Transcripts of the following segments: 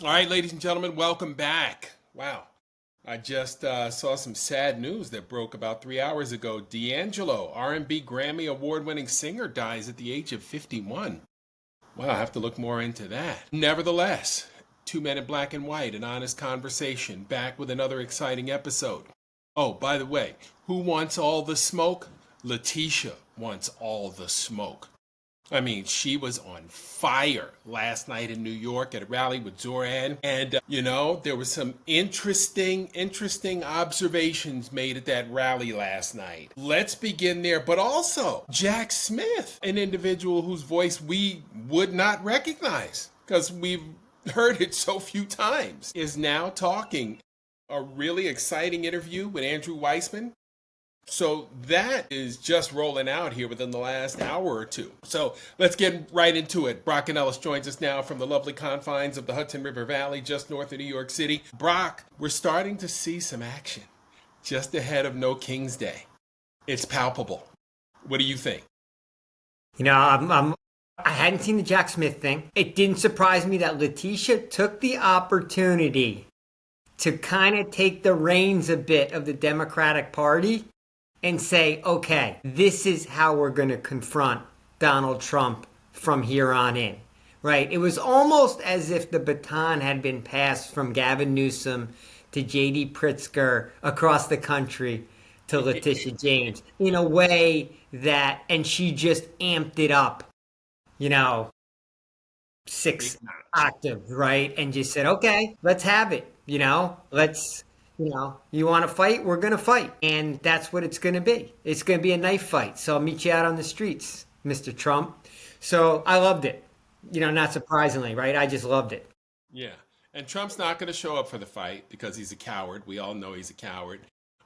All right, ladies and gentlemen, welcome back. Wow. I just saw some sad news that broke about 3 hours ago. D'Angelo, R&B Grammy award-winning singer, dies at the age of 51. Wow, I have to look more into that. Nevertheless, Two Men in Black and White, an honest conversation, back with another exciting episode. Oh, by the way, who wants all the smoke? Letitia wants all the smoke. I mean, she was on fire last night in New York at a rally with Zoran. And, there was some interesting observations made at that rally last night. Let's begin there. But also, Jack Smith, an individual whose voice we would not recognize because we've heard it so few times, is now talking a really exciting interview with Andrew Weissman. So that is just rolling out here within the last hour or two. So let's get right into it. Brock Ganeles joins us now from the lovely confines of the Hudson River Valley, just north of New York City. Brock, we're starting to see some action just ahead of No King's Day. It's palpable. What do you think? I hadn't seen the Jack Smith thing. It didn't surprise me that Letitia took the opportunity to kind of take the reins a bit of the Democratic Party and say, okay, this is how we're going to confront Donald Trump from here on in, right? It was almost as if the baton had been passed from Gavin Newsom to J.D. Pritzker across the country to Leticia James in a way that, and she just amped it up, you know, six octaves, right? And just said, okay, let's have it, you want to fight? We're going to fight. And that's what it's going to be. It's going to be a knife fight. So I'll meet you out on the streets, Mr. Trump. So I loved it. Not surprisingly, right? I just loved it. Yeah. And Trump's not going to show up for the fight because he's a coward. We all know he's a coward.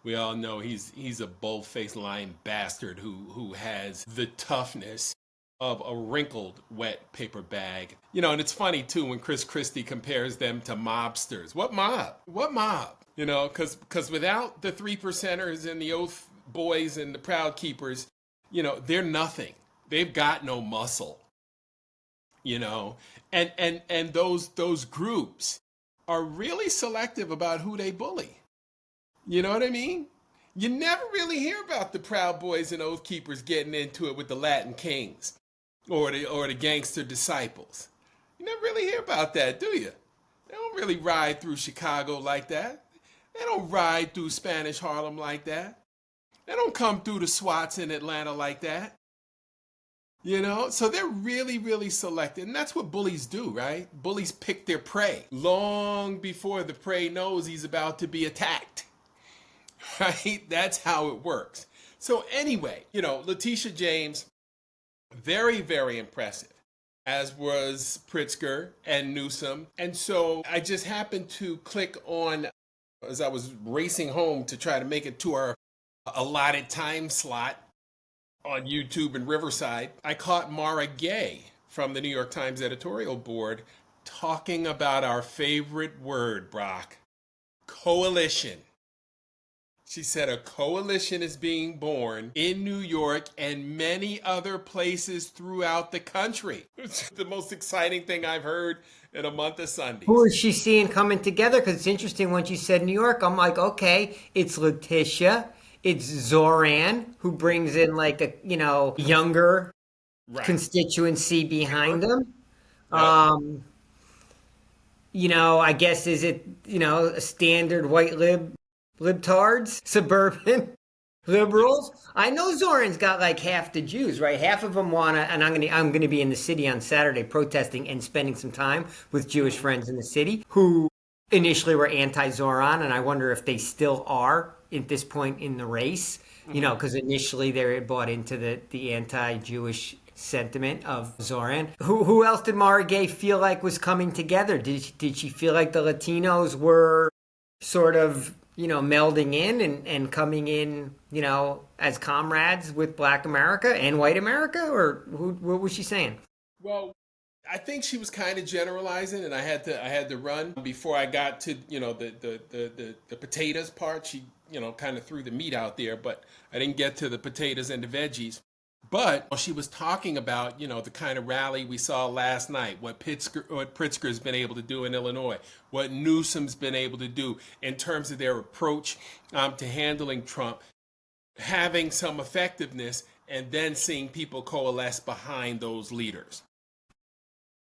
We all know he's a bold-faced lying bastard who has the toughness of a wrinkled wet paper bag. And it's funny too when Chris Christie compares them to mobsters. What mob? What mob? Because without the three percenters and the Oath Boys and the Proud Keepers, they're nothing. They've got no muscle. And those groups are really selective about who they bully. You know what I mean? You never really hear about the Proud Boys and Oath Keepers getting into it with the Latin Kings or the gangster disciples. You never really hear about that, do you? They don't really ride through Chicago like that. They don't ride through Spanish Harlem like that. They don't come through the SWATs in Atlanta like that. So they're really selected. And that's what bullies do, right? Bullies pick their prey long before the prey knows he's about to be attacked. Right? That's how it works. So anyway, Letitia James, very impressive, as was Pritzker and Newsom. And so I just happened to click on, as I was racing home to try to make it to our allotted time slot on YouTube in Riverside, I caught Mara Gay from the New York Times editorial board talking about our favorite word, Brock, coalition. She said a coalition is being born in New York and many other places throughout the country. It's the most exciting thing I've heard in a month of Who Sundays. is she seeing coming together? Because it's interesting when she said New York. I'm like, okay, it's Letitia. It's Zoran, who brings in like a, younger Right. constituency behind them. Yep. I guess is it, a standard white libtards, suburban liberals. I know Zoran's got like half the Jews, right? Half of them wanna, and I'm gonna be in the city on Saturday protesting and spending some time with Jewish friends in the city who initially were anti-Zoran, and I wonder if they still are at this point in the race. Because initially they were bought into the anti-Jewish sentiment of Zoran. Who else did Mara Gay feel like was coming together? Did she feel like the Latinos were sort of melding in and coming in, as comrades with Black America and White America, or what was she saying? Well, I think she was kind of generalizing, and I had to run before I got to the potatoes part. She kind of threw the meat out there, but I didn't get to the potatoes and the veggies. But she was talking about, the kind of rally we saw last night, what Pritzker's been able to do in Illinois, what Newsom's been able to do in terms of their approach to handling Trump, having some effectiveness, and then seeing people coalesce behind those leaders.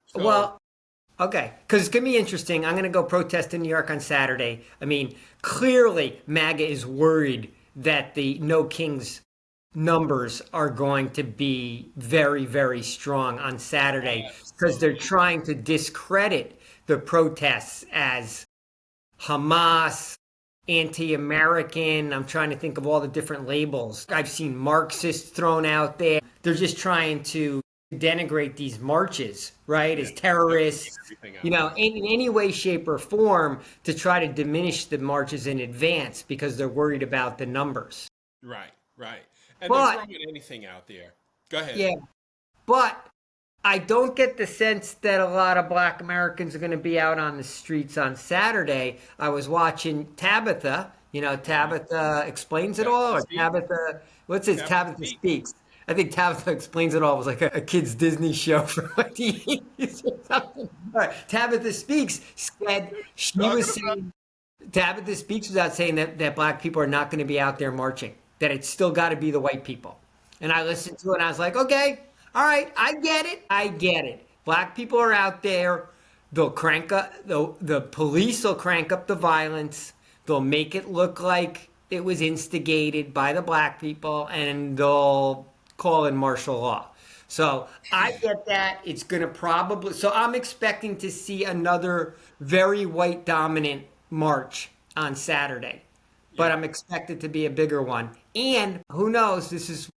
So, Well, okay, because it's going to be interesting. I'm going to go protest in New York on Saturday. I mean, clearly MAGA is worried that the No Kings numbers are going to be very, very strong on Saturday because they're trying to discredit the protests as Hamas, anti-American. I'm trying to think of all the different labels. I've seen Marxists thrown out there. They're just trying to denigrate these marches, right, as terrorists, in any way, shape, or form to try to diminish the marches in advance because they're worried about the numbers. right, right. And they're But, throwing anything out there. Go ahead. yeah, but I don't get the sense that a lot of black Americans are going to be out on the streets on Saturday. I was watching Tabitha, Tabitha Explains It All, or Tabitha, what's his Tabitha Speaks. I think Tabitha Explains It All was like a kid's Disney show for like the 80s or something. All right, Tabitha Speaks said she was saying, Tabitha Speaks was out saying that black people are not going to be out there marching, that it's still got to be the white people. And I listened to it and I was like, okay, all right, I get it. I get it. Black people are out there. They'll crank up, the police will crank up the violence. They'll make it look like it was instigated by the black people and they'll call in martial law. So I get that. It's going to probably, so I'm expecting to see another very white dominant march on Saturday, but I'm expected to be a bigger one. And who knows, this is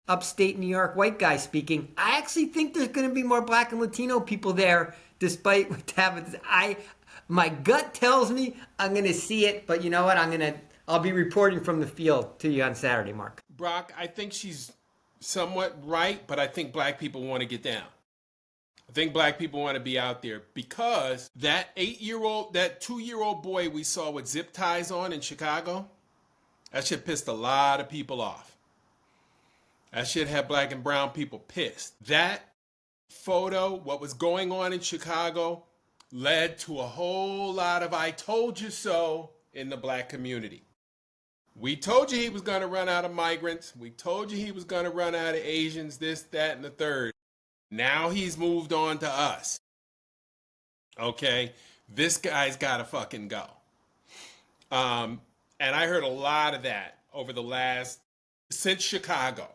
upstate New York white guy speaking. I actually think there's going to be more black and Latino people there, despite what happens. My gut tells me I'm going to see it, but you know what? I'll be reporting from the field to you on Saturday, Mark. Brock, I think she's somewhat right, but I think black people want to get down. I think black people want to be out there because that 2-year-old boy we saw with zip ties on in Chicago, that shit pissed a lot of people off. That shit had black and brown people pissed. That photo, what was going on in Chicago, led to a whole lot of I told you so in the black community. We told you he was going to run out of migrants. We told you he was going to run out of Asians, this, that, and the third. Now he's moved on to us. Okay? This guy's got to fucking go. And I heard a lot of that since Chicago.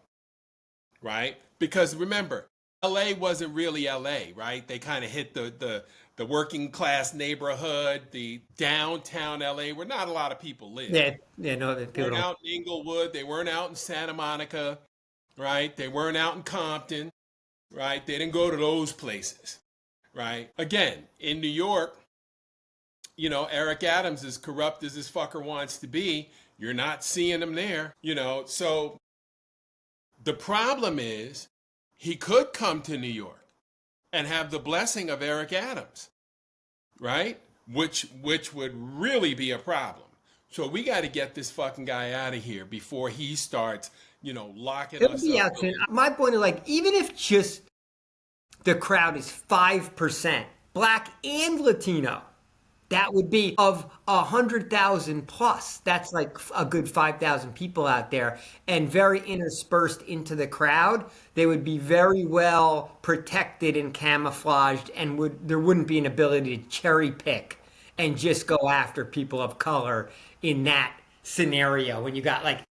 Right? Because remember, LA wasn't really LA, right? They kind of hit the working class neighborhood, the downtown LA, where not a lot of people live. No, they weren't out in Inglewood, they weren't out in Santa Monica, right? They weren't out in Compton, right? They didn't go to those places, right? Again, in New York, Eric Adams, as corrupt as this fucker wants to be, you're not seeing him there, so the problem is he could come to New York and have the blessing of Eric Adams, right? Which would really be a problem. So we got to get this fucking guy out of here before he starts, locking us up. My point is, like, even if just the crowd is 5% black and Latino, that would be of 100,000 plus. That's like a good 5,000 people out there, and very interspersed into the crowd. They would be very well protected and camouflaged, and there wouldn't be an ability to cherry pick and just go after people of color in that scenario when you got like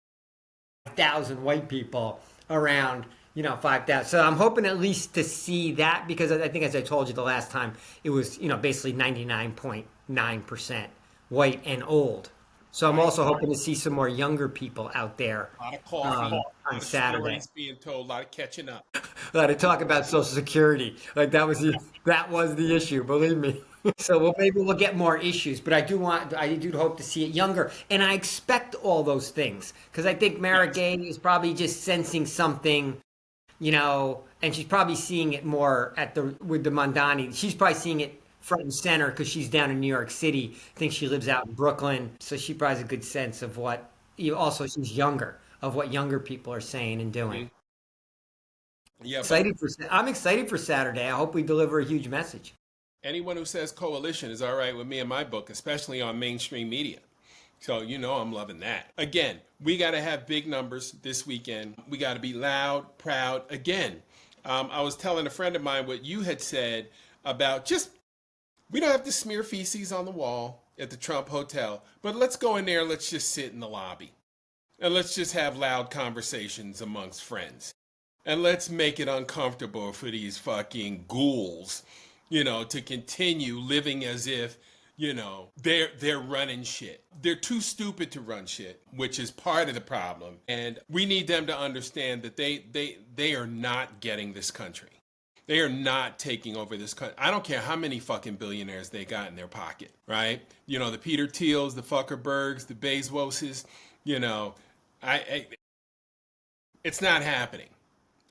1,000 white people around 5,000. So I'm hoping at least to see that, because I think, as I told you the last time, it was, basically 99.9% white and old. So I'm also hoping to see some more younger people out there. A lot of coffee on Saturday. Stories being told, a lot of catching up. A lot of talk about Social Security. Like that was the issue, believe me. So maybe we'll get more issues, but I do hope to see it younger, and I expect all those things, because I think Mara Gay is probably just sensing something, and she's probably seeing it more with the Mondani. She's probably seeing it front and center because she's down in New York City. I think she lives out in Brooklyn, so she probably has a good sense of what. Also, she's younger, of what younger people are saying and doing. Yeah, but I'm excited for Saturday. I hope we deliver a huge message. anyone who says coalition is all right with me in my book, especially on mainstream media. So, I'm loving that. Again, we got to have big numbers this weekend. We got to be loud, proud. Again, I was telling a friend of mine what you had said about just, we don't have to smear feces on the wall at the Trump Hotel, but let's go in there, let's just sit in the lobby. And let's just have loud conversations amongst friends. And let's make it uncomfortable for these fucking ghouls, to continue living as if, they're running shit. They're too stupid to run shit, which is part of the problem. And we need them to understand that they are not getting this country. They are not taking over this country. I don't care how many fucking billionaires they got in their pocket, right? The Peter Thiels, the Zuckerbergs, the Bezoses, you know, I it's not happening.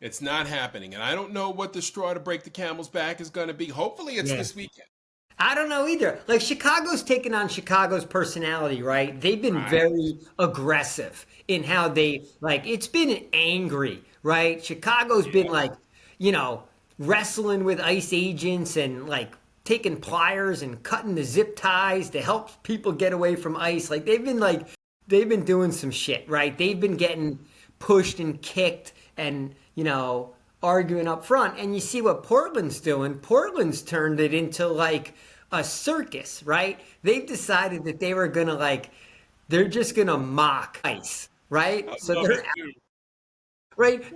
It's not happening. And I don't know what the straw to break the camel's back is going to be. Hopefully it's Yeah. this weekend. I don't know either. Like Chicago's taken on Chicago's personality, right? They've been Right. very aggressive in how they like it's been angry, right? Chicago's been Yeah. like, you know, wrestling with ICE agents and like taking pliers and cutting the zip ties to help people get away from ICE. They've been doing some shit, right? They've been getting pushed and kicked and, arguing up front. And you see what Portland's doing. Portland's turned it into like a circus, right? They've decided that they were gonna they're just gonna mock ICE, right? I So love it, dude.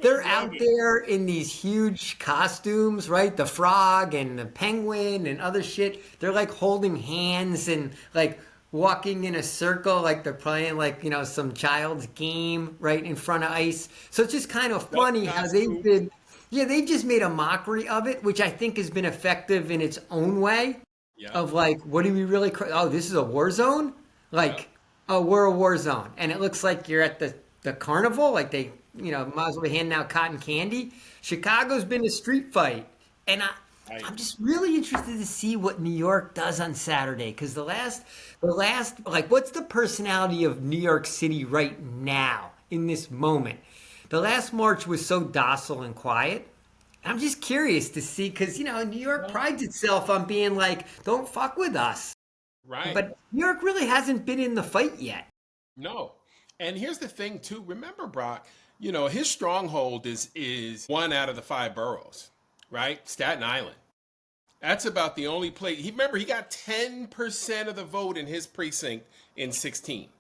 they're I love out it. there in these huge costumes, right? The frog and the penguin and other shit. They're like holding hands and like walking in a circle, like they're playing some child's game right in front of ICE. So it's just kind of Duck funny how they've costumes. been, yeah, they've just made a mockery of it, which I think has been effective in its own way. Yep. Of like, what do we really? Oh, this is a war zone. Yep. Like, oh, we're a war zone, and it looks like you're at the carnival. Like they, might as well be handing out cotton candy. Chicago's been a street fight, and Right. I'm just really interested to see what New York does on Saturday because the last, like, what's the personality of New York City right now in this moment? The last march was so docile and quiet. I'm just curious to see because New York Well, prides itself on being like, don't fuck with us. right. But New York really hasn't been in the fight yet. No. And here's the thing too. Remember, Brock, his stronghold is one out of the five boroughs, right? Staten Island. That's about the only place. He got 10% of the vote in his precinct in 16,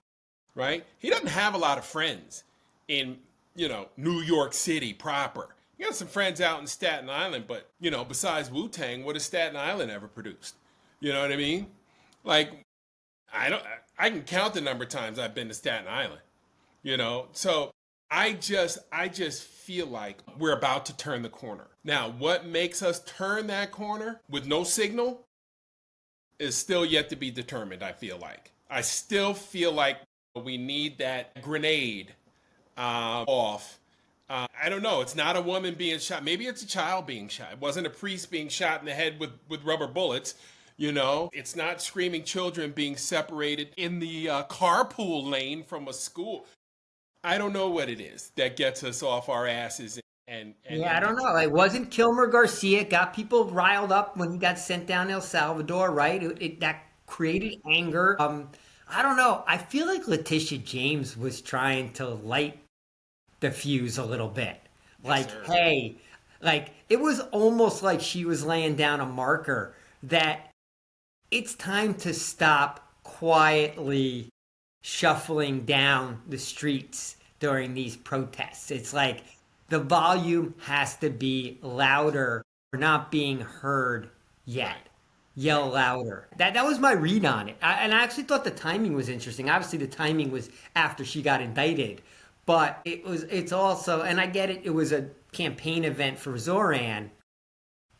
right? He doesn't have a lot of friends in, New York City proper. He got some friends out in Staten Island, but, besides Wu-Tang, what has Staten Island ever produced? You know what I mean? Like, I don't I can count the number of times I've been to Staten Island, So I just feel like we're about to turn the corner. Now, what makes us turn that corner with no signal is still yet to be determined, I feel like. I still feel like we need that grenade off. I don't know. It's not a woman being shot. Maybe it's a child being shot. It wasn't a priest being shot in the head with rubber bullets. It's not screaming children being separated in the carpool lane from a school. I don't know what it is that gets us off our asses Yeah, I and don't know. Like, wasn't Kilmer Garcia got people riled up when he got sent down El Salvador, right? That created anger. I don't know. I feel like Letitia James was trying to light the fuse a little bit. yes, Like, sir. hey, like it was almost like she was laying down a marker that it's time to stop quietly shuffling down the streets during these protests. It's like the volume has to be louder. We're not being heard yet. Right, Yell right. louder. That was my read on it. And I actually thought the timing was interesting. Obviously, the timing was after she got indicted, but it's also, and I get it. It was a campaign event for Zoran,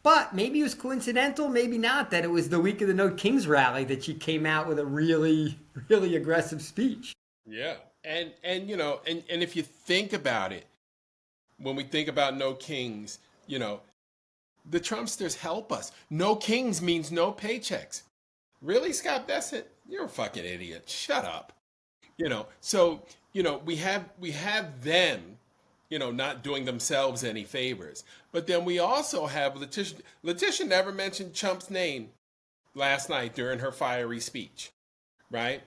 but maybe it was coincidental, maybe not, that it was the week of the No Kings rally that she came out with a really, really aggressive speech. Yeah. And if you think about it, when we think about no kings, the Trumpsters help us. No kings means no paychecks. Really, Scott Bessent? You're a fucking idiot. Shut up. So we have them not doing themselves any favors. But then we also have Letitia. Letitia never mentioned Trump's name last night during her fiery speech, right?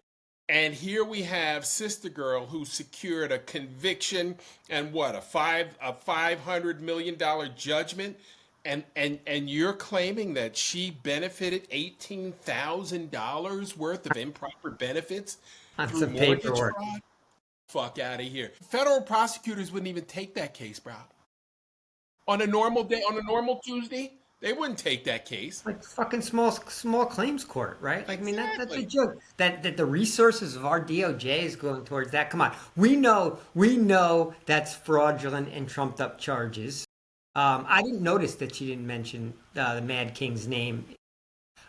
And here we have Sister Girl who secured a conviction and what, a $500 million judgment, and you're claiming that she benefited $18,000 worth of improper benefits On through some mortgage paperwork. fraud? Fuck out of here. Federal prosecutors wouldn't even take that case, bro. On a normal day, on a normal Tuesday, they wouldn't take that case. Like fucking small claims court, right? Like, I mean, that's a Exactly. joke. That the resources of our DOJ is going towards that. Come on, we know that's fraudulent and trumped up charges. I didn't notice that she didn't mention the Mad King's name.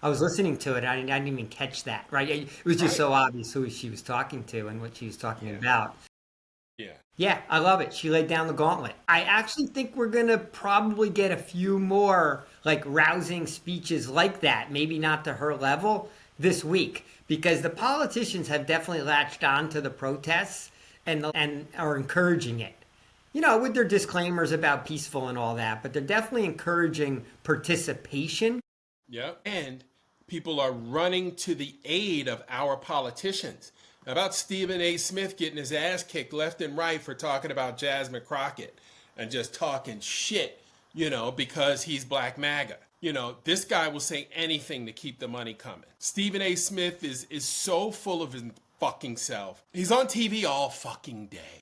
I was listening to it. I didn't even catch that. Right? It was just Right? so obvious who she was talking to and what she was talking Yeah. about. Yeah. Yeah, I love it. She laid down the gauntlet. I actually think we're going to probably get a few more like rousing speeches like that, maybe not to her level this week, because the politicians have definitely latched on to the protests and are encouraging it. With their disclaimers about peaceful and all that, but they're definitely encouraging participation. Yep. And people are running to the aid of our politicians. About Stephen A. Smith getting his ass kicked left and right for talking about Jasmine Crockett and just talking shit, because he's Black MAGA. This guy will say anything to keep the money coming. Stephen A. Smith is so full of his fucking self. He's on TV all fucking day.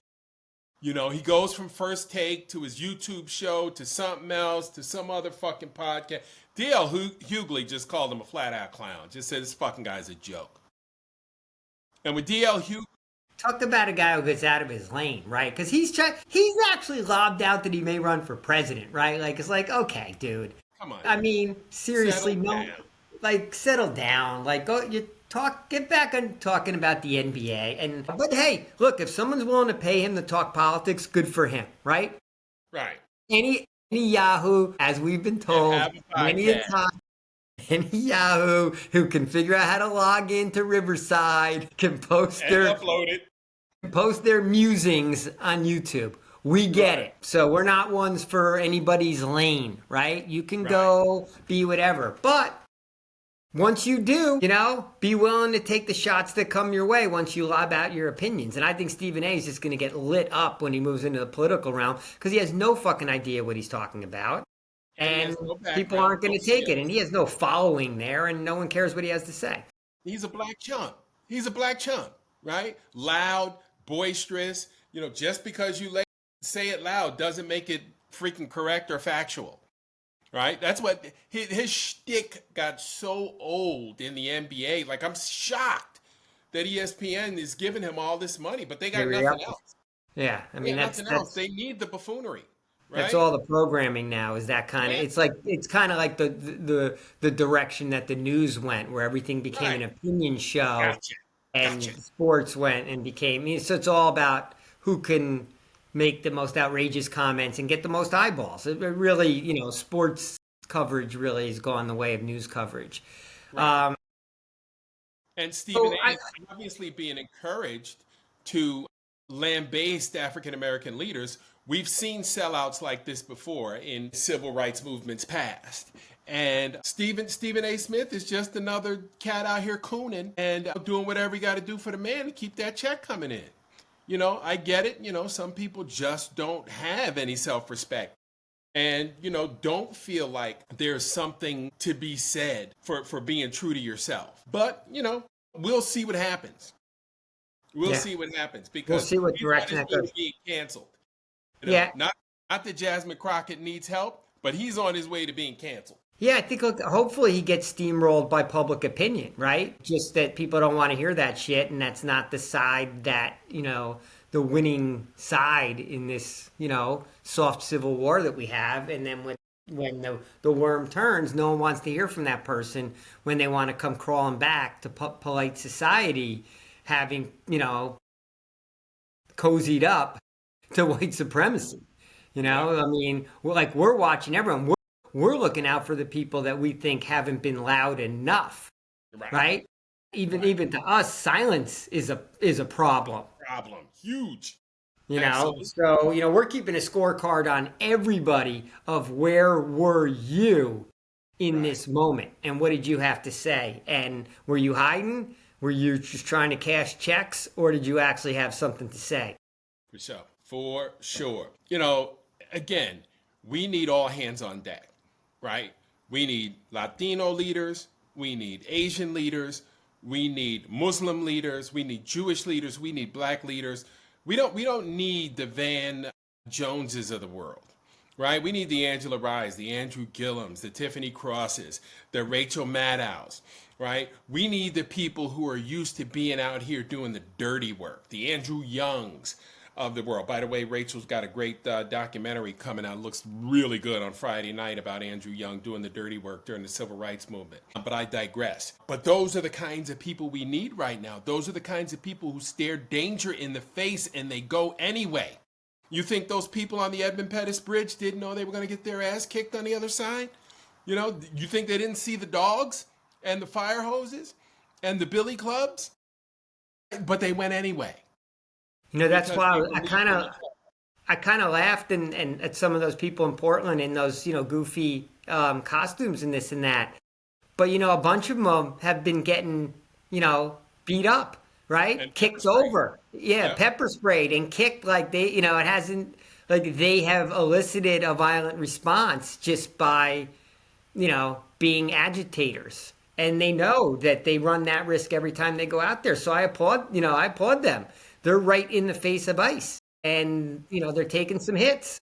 He goes from First Take to his YouTube show to something else to some other fucking podcast. D.L. Hughley just called him a flat out clown. Just said this fucking guy's a joke. And with D.L. Hughley, Talk about a guy who gets out of his lane, right? Because he's actually lobbed out that he may run for president, right? Like, it's like, okay, dude. come on. I mean, seriously, Settle no, down. like, settle down. Like, get back on talking about the NBA. But hey, look, if someone's willing to pay him to talk politics, good for him, right? Right. Any Yahoo, as we've been told, have a many a podcast. time. Any Yahoo who can figure out how to log into Riverside can post And their upload it. musings on YouTube. We get Right. it. So we're not ones for anybody's lane, right? You can go be whatever. But once you do, be willing to take the shots that come your way once you lob out your opinions. And I think Stephen A is just going to get lit up when he moves into the political realm because he has no fucking idea what he's talking about. And no people background, aren't going no to take it. skills. And he has no following there, and no one cares what he has to say. He's a black chump. He's a black chump, right? Loud, boisterous. Just because you say it loud doesn't make it freaking correct or factual, right? That's what his shtick got so old in the NBA. Like, I'm shocked that ESPN is giving him all this money, but they got nothing else. Yeah, I mean, Nothing else. They need the buffoonery. Right? That's all the programming now is that kind of. It's kind of like the direction that the news went, where everything became an opinion show, and sports went and became. So it's all about who can make the most outrageous comments and get the most eyeballs. It really, sports coverage really has gone the way of news coverage. Right. And Stephen A. is obviously being encouraged to lambaste African American leaders. We've seen sellouts like this before in civil rights movements past. And Stephen A. Smith is just another cat out here cooning and doing whatever he got to do for the man to keep that check coming in. I get it. Some people just don't have any self-respect and, don't feel like there's something to be said for being true to yourself. But, we'll see what happens. We'll see what happens because we'll see what direction that goes. Being canceled. Not that Jasmine Crockett needs help, but he's on his way to being canceled. Yeah, I think hopefully he gets steamrolled by public opinion, right? Just that people don't want to hear that shit, and that's not the side that, the winning side in this, soft civil war that we have. And then when the worm turns, no one wants to hear from that person when they want to come crawling back to polite society, having, cozied up to white supremacy. I mean, we're watching everyone. We're looking out for the people that we think haven't been loud enough, right? Even to us, silence is a problem. Huge. Absolutely. So, we're keeping a scorecard on everybody of where were you in Right. this moment and what did you have to say? And were you hiding? Were you just trying to cash checks or did you actually have something to say? For sure. For sure. Again, we need all hands on deck, right? We need Latino leaders. We need Asian leaders. We need Muslim leaders. We need Jewish leaders. We need black leaders. We don't need the Van Joneses of the world, right? We need the Angela Rye's, the Andrew Gillums, the Tiffany Crosses, the Rachel Maddows, right? We need the people who are used to being out here doing the dirty work, the Andrew Youngs of the world. By the way, Rachel's got a great documentary coming out. It looks really good on Friday night about Andrew Young doing the dirty work during the civil rights movement. But I digress. But those are the kinds of people we need right now. Those are the kinds of people who stare danger in the face and they go anyway. You think those people on the Edmund Pettus Bridge didn't know they were going to get their ass kicked on the other side? You think they didn't see the dogs and the fire hoses and the billy clubs? But they went anyway That's because why they I believed kind in of each other. I kind of laughed and at some of those people in Portland in those goofy costumes and this and that. But a bunch of them have been getting beat up, right? And pepper Kicked spray. over, yeah, Yep. pepper sprayed and kicked like it hasn't like they have elicited a violent response just by being agitators. And they know that they run that risk every time they go out there. So I applaud them. They're right in the face of ice. And, they're taking some hits.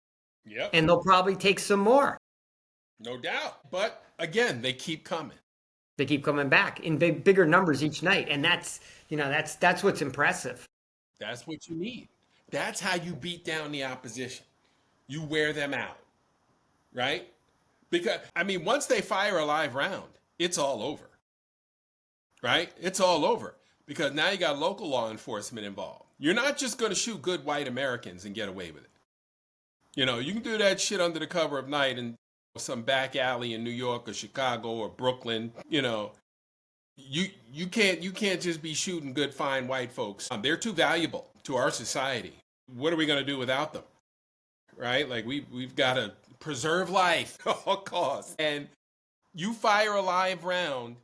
Yep. And they'll probably take some more. No doubt. But again, they keep coming. They keep coming back in bigger numbers each night. And that's what's impressive. That's what you need. That's how you beat down the opposition. You wear them out, right? Because, I mean, once they fire a live round, it's all over, right? It's all over because now you got local law enforcement involved. You're not just going to shoot good white Americans and get away with it. You can do that shit under the cover of night in some back alley in New York or Chicago or Brooklyn. You can't just be shooting good fine white folks. They're too valuable to our society. What are we going to do without them? Right? Like we've got to preserve life at all costs. And you fire a live round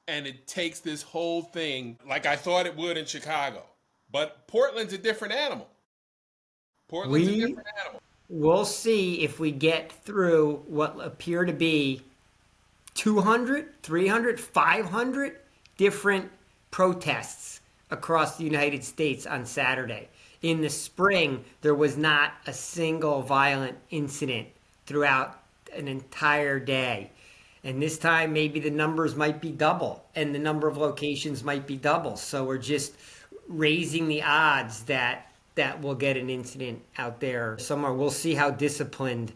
and it takes this whole thing like I thought it would in Chicago. But Portland's a different animal. Portland's a We different animal. will see if we get through what appear to be 200, 300, 500 different protests across the United States on Saturday. In the spring, there was not a single violent incident throughout an entire day. And this time, maybe the numbers might be double and the number of locations might be double. So we're just raising the odds that we'll get an incident out there somewhere. We'll see how disciplined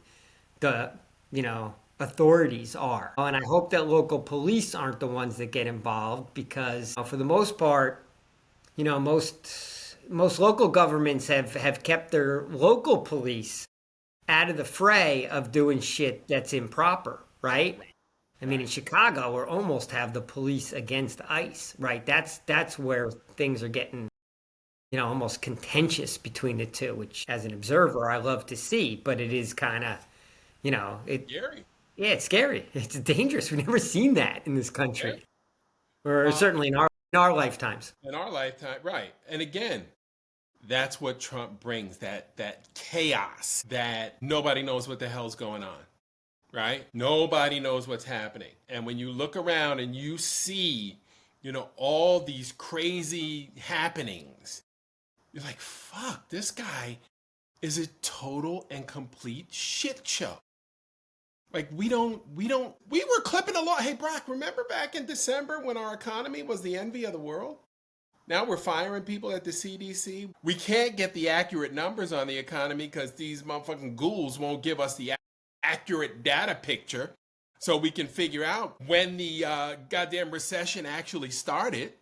the authorities are, and I hope that local police aren't the ones that get involved because for the most part, most local governments have kept their local police out of the fray of doing shit that's improper, right? I mean, in Chicago, we almost have the police against ICE, right? That's where things are getting almost contentious between the two, which as an observer, I love to see, but it is kind of, it, Gary. yeah, it's scary. It's dangerous. We've never seen that in this Yeah. country, or Uh, certainly in our lifetimes. in our lifetime, right. And again, that's what Trump brings, that chaos that nobody knows what the hell's going on. Right? Nobody knows what's happening. And when you look around and you see, all these crazy happenings, you're like, fuck, this guy is a total and complete shit show. Like we were clipping along. Hey, Brock, remember back in December when our economy was the envy of the world? Now we're firing people at the CDC. We can't get the accurate numbers on the economy because these motherfucking ghouls won't give us the accurate data picture so we can figure out when the goddamn recession actually started.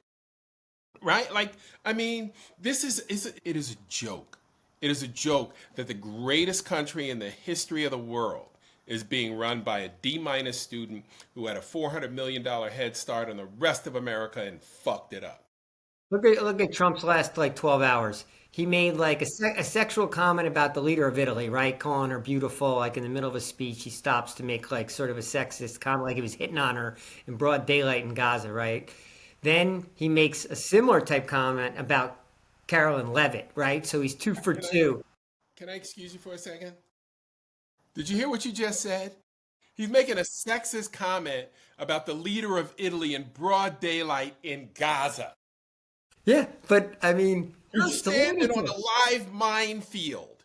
Right? Like, I mean, it is a joke. It is a joke that the greatest country in the history of the world is being run by a D-minus student who had a $400 million head start on the rest of America and fucked it up. Look at Trump's last like 12 hours. He made like a sexual comment about the leader of Italy, right? Calling her beautiful, like in the middle of a speech. He stops to make like sort of a sexist comment, like he was hitting on her in broad daylight in Gaza, right? Then he makes a similar type comment about Carolyn Levitt, right? So he's two for Can I two. can I excuse you for a second? Did you hear what you just said? He's making a sexist comment about the leader of Italy in broad daylight in Gaza. Yeah, but I mean, You're he's just a standing on lunatic. a live minefield.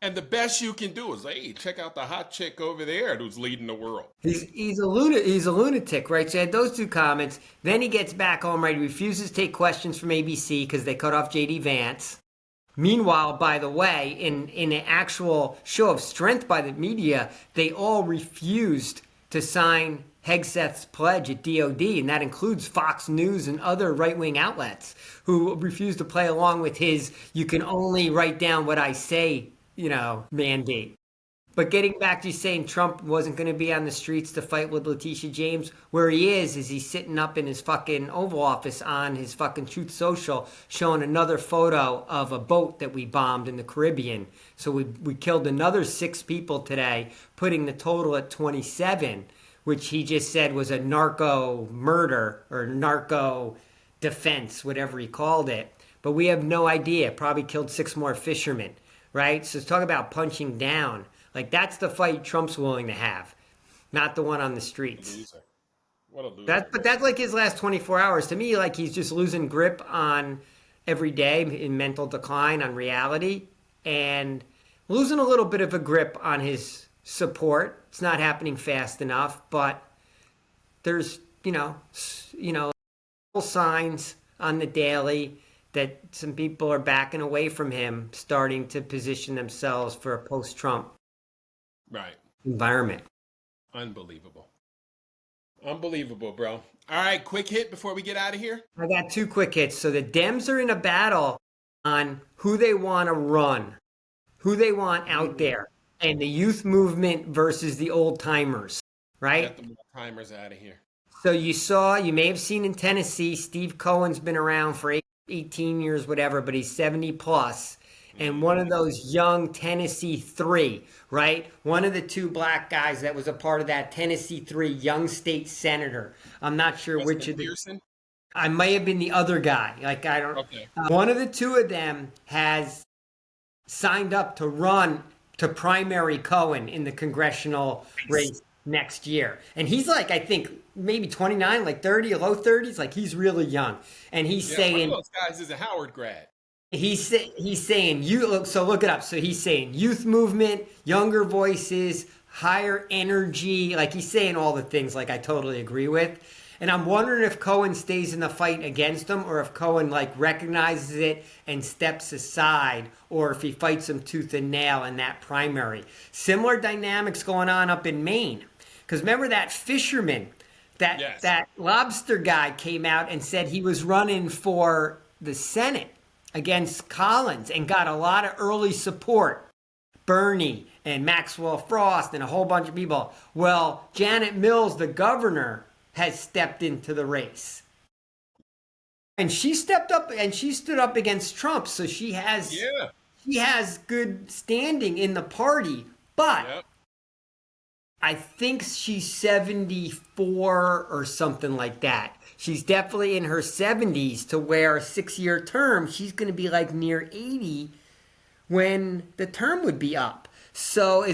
And the best you can do is, hey, check out the hot chick over there who's leading the world. He's a lunatic, right? So he had those two comments. Then he gets back home, right? He refuses to take questions from ABC because they cut off JD Vance. Meanwhile, by the way, in an actual show of strength by the media, they all refused to sign Hegseth's pledge at DOD, and that includes Fox News and other right-wing outlets who refused to play along with his "you can only write down what I say," mandate. But getting back to you saying Trump wasn't going to be on the streets to fight with Letitia James, where he is he's sitting up in his fucking Oval Office on his fucking Truth Social showing another photo of a boat that we bombed in the Caribbean. So we killed another 6 people today, putting the total at 27, which he just said was a narco murder or narco defense, whatever he called it. But we have no idea. Probably killed 6 more fishermen, right? So talk about punching down. Like, that's the fight Trump's willing to have, not the one on the streets. Loser. What a loser. But that's like his last 24 hours. To me, like he's just losing grip on every day in mental decline on reality and losing a little bit of a grip on his support. It's not happening fast enough, but there's, signs on the daily that some people are backing away from him, starting to position themselves for a post-Trump Right. environment. Unbelievable. Unbelievable, bro. All right, quick hit before we get out of here. I got 2 quick hits. So the Dems are in a battle on who they want to run, who they want out there, and the youth movement versus the old timers, right? Get the timers out of here. So you may have seen in Tennessee, Steve Cohen's been around for 18 years, whatever, but he's 70 plus. And one of those young Tennessee 3, right? One of the 2 black guys that was a part of that Tennessee 3 young state senator. I'm not sure which of the. Pearson? I may have been the other guy. Like, I don't. Okay. One of the 2 of them has signed up to run to primary Cohen in the congressional race next year. And he's like, I think maybe 29, like 30, low 30s. Like, he's really young. And he's saying. One of those guys is a Howard grad. He's saying so look it up. So he's saying youth movement, younger voices, higher energy. Like, he's saying all the things like I totally agree with. And I'm wondering if Cohen stays in the fight against him or if Cohen like recognizes it and steps aside or if he fights him tooth and nail in that primary. Similar dynamics going on up in Maine. Because remember that fisherman, that lobster guy came out and said he was running for the Senate against Collins and got a lot of early support. Bernie and Maxwell Frost and a whole bunch of people. Well, Janet Mills, the governor, has stepped into the race. And she stepped up and she stood up against Trump. So she has good standing in the party. But I think she's 74 or something like that. She's definitely in her 70s to where a 6-year term, she's going to be like near 80 when the term would be up. So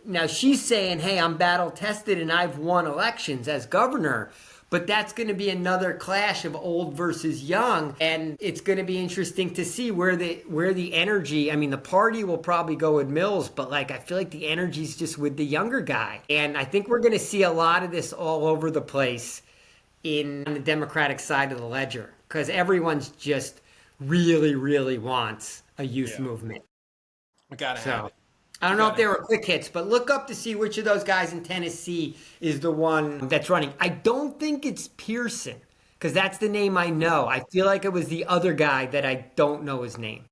now she's saying, hey, I'm battle tested and I've won elections as governor. But that's going to be another clash of old versus young. And it's going to be interesting to see where the energy, I mean, the party will probably go with Mills, but like, I feel like the energy's just with the younger guy. And I think we're going to see a lot of this all over the place on the Democratic side of the ledger, because everyone's just really, really wants a youth movement. We gotta have it. I don't know if they were quick hits, but look up to see which of those guys in Tennessee is the one that's running. I don't think it's Pearson, because that's the name I know. I feel like it was the other guy that I don't know his name.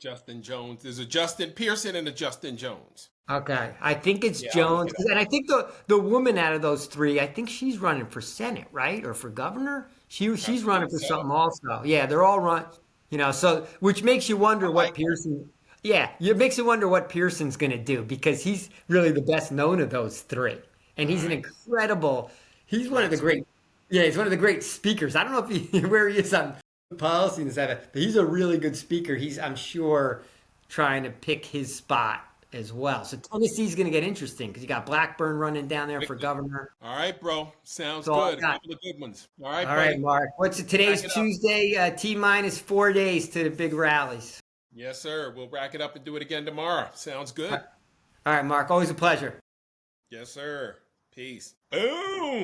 Justin Jones. There's a Justin Pearson and a Justin Jones. Okay, I think it's Jones, and I think the woman out of those 3, I think she's running for Senate, right, or for governor. She's That's a running good for setup. something also. Yeah, they're all run. So which makes you I wonder like what Pearson. Yeah, it makes you wonder what Pearson's going to do because he's really the best known of those three, and that. All he's an right. incredible. He's one of Great the speaker. great. Yeah, he's one of the great speakers. I don't know if he where he is on policy and stuff, but he's a really good speaker. He's, I'm sure, trying to pick his spot as well. So Tennessee's going to get interesting because you got Blackburn running down there for Quickly. governor. All right, bro. Sounds So I good. A got. couple of good ones. All right, All right, buddy. Mark. What's it? Rack Today's it up. Tuesday. T minus 4 days to the big rallies. Yes, sir. We'll rack it up and do it again tomorrow. Sounds good. All right, Mark. Always a pleasure. Yes, sir. Peace. Boom.